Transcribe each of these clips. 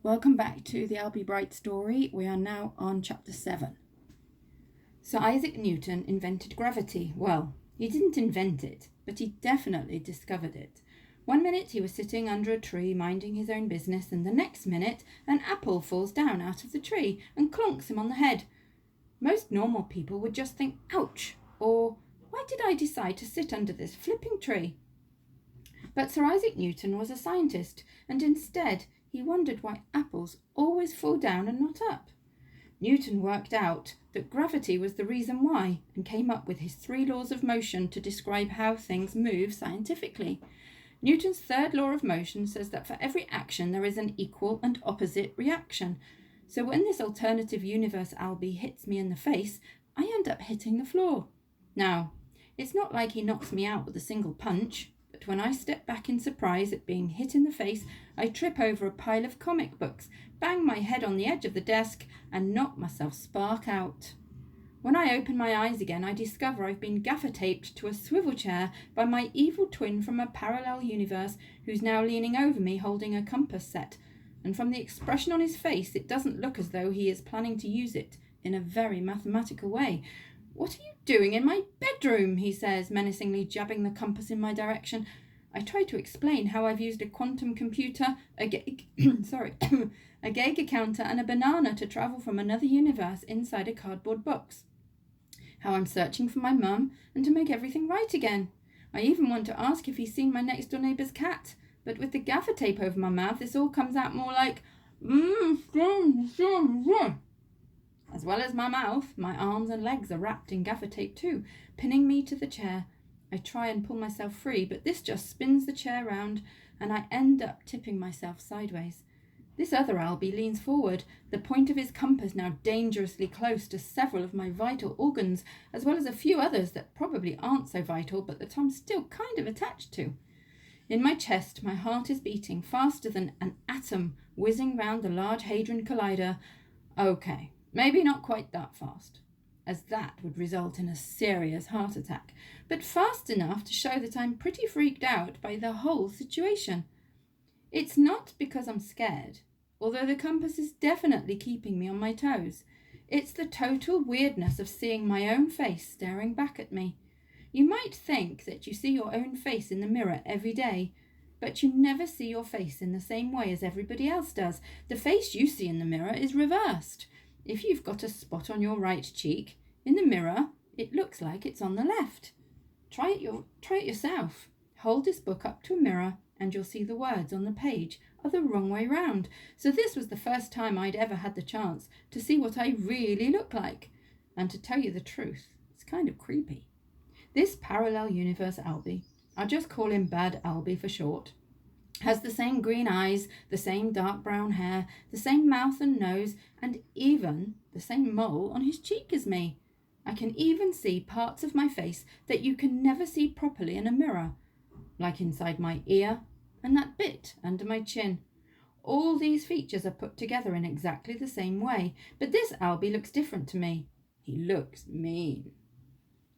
Welcome back to the Albie Bright story. We are now on chapter 7. Sir Isaac Newton invented gravity. Well, he didn't invent it, but he definitely discovered it. One minute he was sitting under a tree minding his own business, and the next minute an apple falls down out of the tree and clonks him on the head. Most normal people would just think, ouch, or why did I decide to sit under this flipping tree? But Sir Isaac Newton was a scientist, and instead he wondered why apples always fall down and not up. Newton worked out that gravity was the reason why and came up with his 3 laws of motion to describe how things move scientifically. Newton's third law of motion says that for every action there is an equal and opposite reaction. So when this alternative universe Albie hits me in the face, I end up hitting the floor. Now, it's not like he knocks me out with a single punch. But when I step back in surprise at being hit in the face, I trip over a pile of comic books, bang my head on the edge of the desk, and knock myself spark out. When I open my eyes again, I discover I've been gaffer-taped to a swivel chair by my evil twin from a parallel universe who's now leaning over me holding a compass set. And from the expression on his face, it doesn't look as though he is planning to use it in a very mathematical way. "What are you doing in my bedroom?" he says, menacingly jabbing the compass in my direction. I try to explain how I've used a quantum computer, a Geiger counter and a banana to travel from another universe inside a cardboard box. How I'm searching for my mum and to make everything right again. I even want to ask if he's seen my next door neighbour's cat, but with the gaffer tape over my mouth, this all comes out more like As well as my mouth, my arms and legs are wrapped in gaffer tape too, pinning me to the chair. I try and pull myself free, but this just spins the chair round, and I end up tipping myself sideways. This other Albie leans forward, the point of his compass now dangerously close to several of my vital organs, as well as a few others that probably aren't so vital, but that I'm still kind of attached to. In my chest, my heart is beating faster than an atom whizzing round the Large Hadron Collider. Okay. Maybe not quite that fast, as that would result in a serious heart attack, but fast enough to show that I'm pretty freaked out by the whole situation. It's not because I'm scared, although the compass is definitely keeping me on my toes. It's the total weirdness of seeing my own face staring back at me. You might think that you see your own face in the mirror every day, but you never see your face in the same way as everybody else does. The face you see in the mirror is reversed. If you've got a spot on your right cheek, in the mirror, it looks like it's on the left. Try it yourself. Hold this book up to a mirror and you'll see the words on the page are the wrong way round. So this was the first time I'd ever had the chance to see what I really look like. And to tell you the truth, it's kind of creepy. This parallel universe Albie, I'll just call him Bad Albie for short, has the same green eyes, the same dark brown hair, the same mouth and nose, and even the same mole on his cheek as me. I can even see parts of my face that you can never see properly in a mirror, like inside my ear and that bit under my chin. All these features are put together in exactly the same way, but this Albie looks different to me. He looks mean.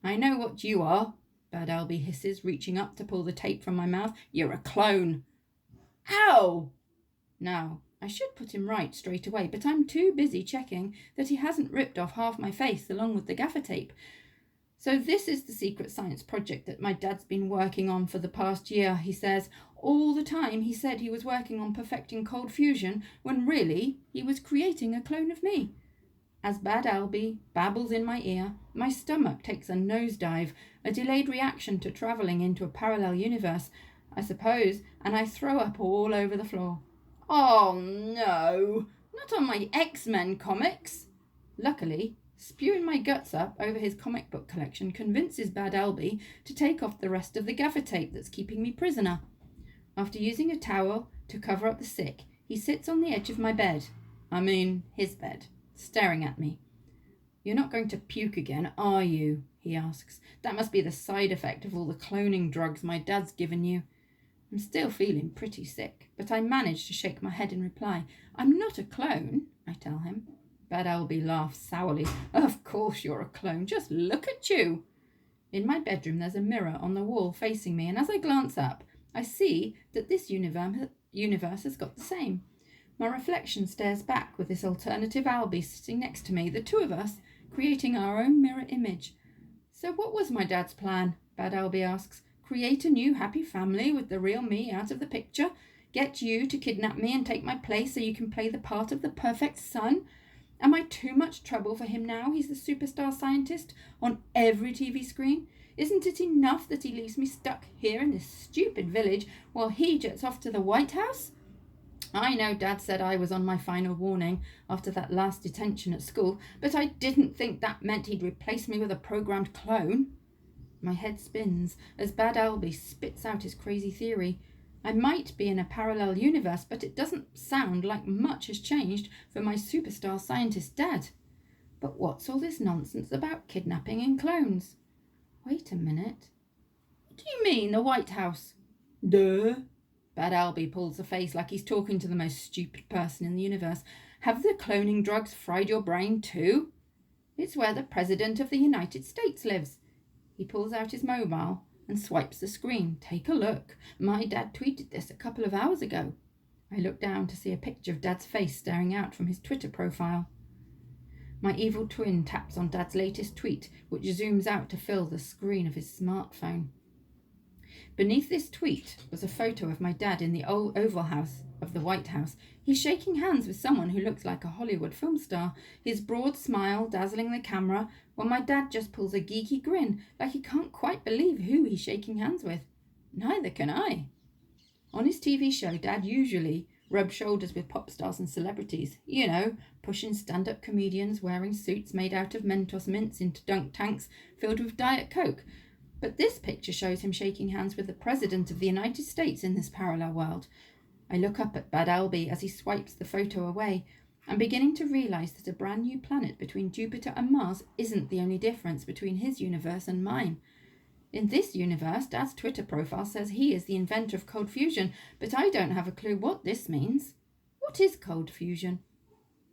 "I know what you are," Bad Albie hisses, reaching up to pull the tape from my mouth. "You're a clone." Ow! Now, I should put him right straight away, but I'm too busy checking that he hasn't ripped off half my face along with the gaffer tape. "So this is the secret science project that my dad's been working on for the past year," he says. All the time he said he was working on perfecting cold fusion, when really he was creating a clone of me. As Bad Albie babbles in my ear, my stomach takes a nosedive, a delayed reaction to travelling into a parallel universe, I suppose, and I throw up all over the floor. Oh no, not on my X-Men comics. Luckily, spewing my guts up over his comic book collection convinces Bad Albie to take off the rest of the gaffer tape that's keeping me prisoner. After using a towel to cover up the sick, he sits on the edge of my bed, his bed, staring at me. "You're not going to puke again, are you?" he asks. "That must be the side effect of all the cloning drugs my dad's given you." I'm still feeling pretty sick, but I manage to shake my head in reply. "I'm not a clone," I tell him. Bad Albie laughs sourly. "Of course you're a clone. Just look at you." In my bedroom there's a mirror on the wall facing me, and as I glance up, I see that this universe has got the same. My reflection stares back with this alternative Albie sitting next to me, the two of us, creating our own mirror image. So what was my dad's plan? Bad Albie asks. Create a new happy family with the real me out of the picture? Get you to kidnap me and take my place so you can play the part of the perfect son? Am I too much trouble for him now? He's the superstar scientist on every TV screen. Isn't it enough that he leaves me stuck here in this stupid village while he jets off to the White House? I know Dad said I was on my final warning after that last detention at school, but I didn't think that meant he'd replace me with a programmed clone. My head spins as Bad Albie spits out his crazy theory. I might be in a parallel universe, but it doesn't sound like much has changed for my superstar scientist dad. But what's all this nonsense about kidnapping and clones? Wait a minute. What do you mean, the White House? Duh. Bad Albie pulls a face like he's talking to the most stupid person in the universe. Have the cloning drugs fried your brain too? It's where the President of the United States lives. He pulls out his mobile and swipes the screen. Take a look. My dad tweeted this a couple of hours ago. I look down to see a picture of Dad's face staring out from his Twitter profile. My evil twin taps on Dad's latest tweet, which zooms out to fill the screen of his smartphone. Beneath this tweet was a photo of my dad in the old Oval House of the White House. He's shaking hands with someone who looks like a Hollywood film star, his broad smile dazzling the camera, while my dad just pulls a geeky grin like he can't quite believe who he's shaking hands with. Neither can I. On his TV show, Dad usually rubs shoulders with pop stars and celebrities, pushing stand-up comedians wearing suits made out of Mentos mints into dunk tanks filled with Diet Coke. But this picture shows him shaking hands with the President of the United States in this parallel world. I look up at Bad Albie as he swipes the photo away. I'm beginning to realise that a brand new planet between Jupiter and Mars isn't the only difference between his universe and mine. In this universe, Dad's Twitter profile says he is the inventor of cold fusion, but I don't have a clue what this means. What is cold fusion?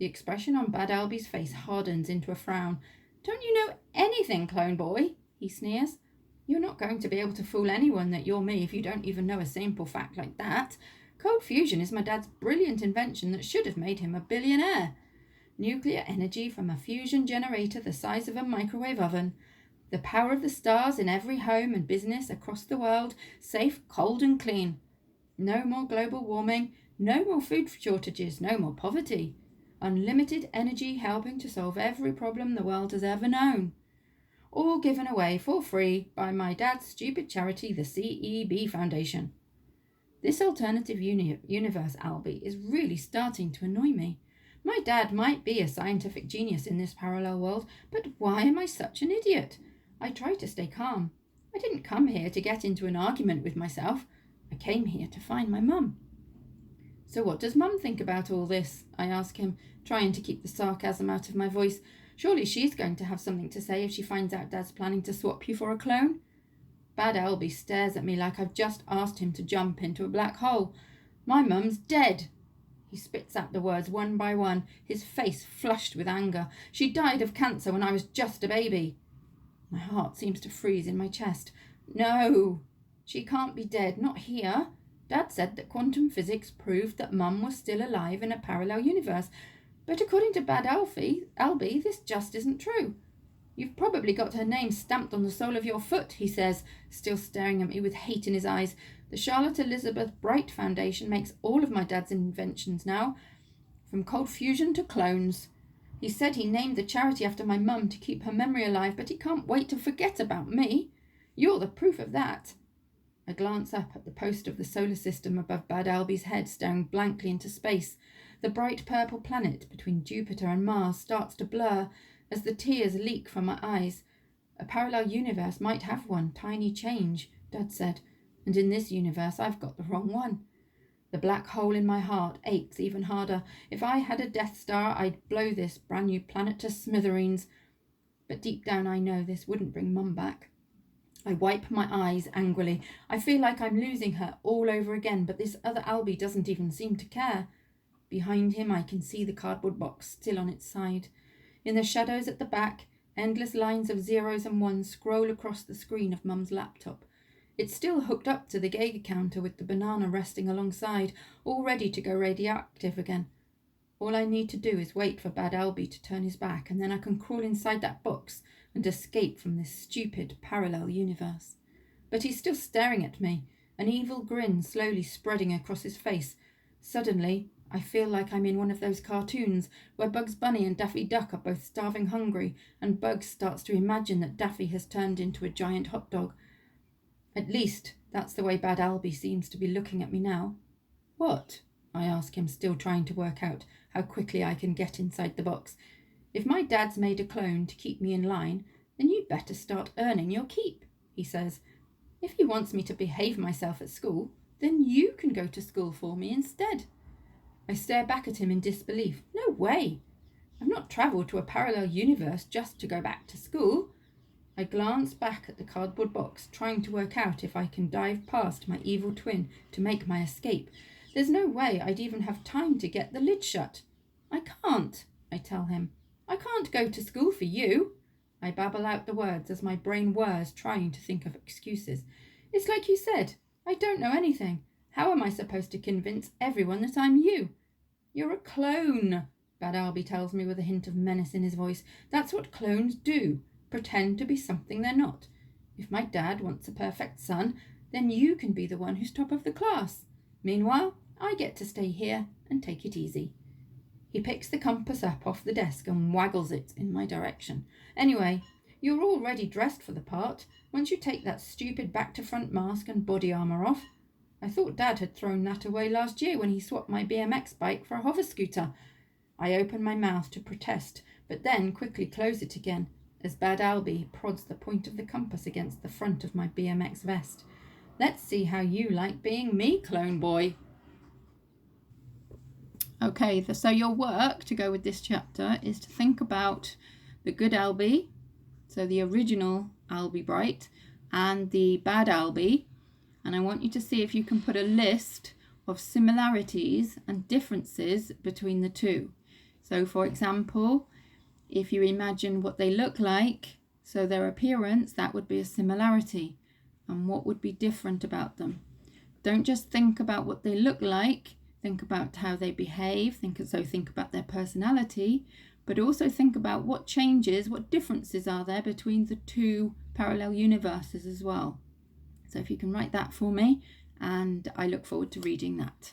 The expression on Bad Albie's face hardens into a frown. Don't you know anything, clone boy? He sneers. You're not going to be able to fool anyone that you're me if you don't even know a simple fact like that. Cold fusion is my dad's brilliant invention that should have made him a billionaire. Nuclear energy from a fusion generator the size of a microwave oven. The power of the stars in every home and business across the world, safe, cold and clean. No more global warming, no more food shortages, no more poverty. Unlimited energy helping to solve every problem the world has ever known. All given away for free by my dad's stupid charity, the CEB Foundation. This alternative universe, Albie, is really starting to annoy me. My dad might be a scientific genius in this parallel world, but why am I such an idiot? I try to stay calm. I didn't come here to get into an argument with myself. I came here to find my mum. So what does Mum think about all this? I ask him, trying to keep the sarcasm out of my voice. Surely she's going to have something to say if she finds out Dad's planning to swap you for a clone. Bad Albie stares at me like I've just asked him to jump into a black hole. My mum's dead. He spits out the words one by one, his face flushed with anger. She died of cancer when I was just a baby. My heart seems to freeze in my chest. No, she can't be dead, not here. Dad said that quantum physics proved that Mum was still alive in a parallel universe. But according to Bad Albie, this just isn't true. You've probably got her name stamped on the sole of your foot, he says, still staring at me with hate in his eyes. The Charlotte Elizabeth Bright Foundation makes all of my dad's inventions now, from cold fusion to clones. He said he named the charity after my mum to keep her memory alive, but he can't wait to forget about me. You're the proof of that. I glance up at the poster of the solar system above Bad Albie's head, staring blankly into space. The bright purple planet between Jupiter and Mars starts to blur as the tears leak from my eyes. A parallel universe might have one tiny change, Dad said, and in this universe I've got the wrong one. The black hole in my heart aches even harder. If I had a Death Star, I'd blow this brand new planet to smithereens. But deep down I know this wouldn't bring Mum back. I wipe my eyes angrily. I feel like I'm losing her all over again, but this other Albie doesn't even seem to care. Behind him I can see the cardboard box still on its side. In the shadows at the back, endless lines of zeros and ones scroll across the screen of Mum's laptop. It's still hooked up to the Geiger counter with the banana resting alongside, all ready to go radioactive again. All I need to do is wait for Bad Albie to turn his back, and then I can crawl inside that box and escape from this stupid parallel universe. But he's still staring at me, an evil grin slowly spreading across his face. Suddenly, I feel like I'm in one of those cartoons where Bugs Bunny and Daffy Duck are both starving hungry, and Bugs starts to imagine that Daffy has turned into a giant hot dog. At least, that's the way Bad Albie seems to be looking at me now. What? I ask him, still trying to work out how quickly I can get inside the box. If my dad's made a clone to keep me in line, then you'd better start earning your keep, he says. If he wants me to behave myself at school, then you can go to school for me instead. I stare back at him in disbelief. No way! I've not travelled to a parallel universe just to go back to school. I glance back at the cardboard box, trying to work out if I can dive past my evil twin to make my escape. There's no way I'd even have time to get the lid shut. I can't, I tell him. I can't go to school for you. I babble out the words as my brain whirs, trying to think of excuses. It's like you said, I don't know anything. How am I supposed to convince everyone that I'm you? You're a clone, Bad Albie tells me with a hint of menace in his voice. That's what clones do, pretend to be something they're not. If my dad wants a perfect son, then you can be the one who's top of the class. Meanwhile, I get to stay here and take it easy. He picks the compass up off the desk and waggles it in my direction. Anyway, you're already dressed for the part. Once you take that stupid back-to-front mask and body armour off. I thought Dad had thrown that away last year when he swapped my BMX bike for a hover scooter. I open my mouth to protest, but then quickly close it again, as Bad Albie prods the point of the compass against the front of my BMX vest. Let's see how you like being me, clone boy. Okay, so your work to go with this chapter is to think about the good Albie, so the original Albie Bright, and the bad Albie, and I want you to see if you can put a list of similarities and differences between the two. So, for example, if you imagine what they look like, so their appearance, that would be a similarity. And what would be different about them? Don't just think about what they look like, think about how they behave, think about their personality, but also think about what changes, what differences are there between the two parallel universes as well. So if you can write that for me, and I look forward to reading that.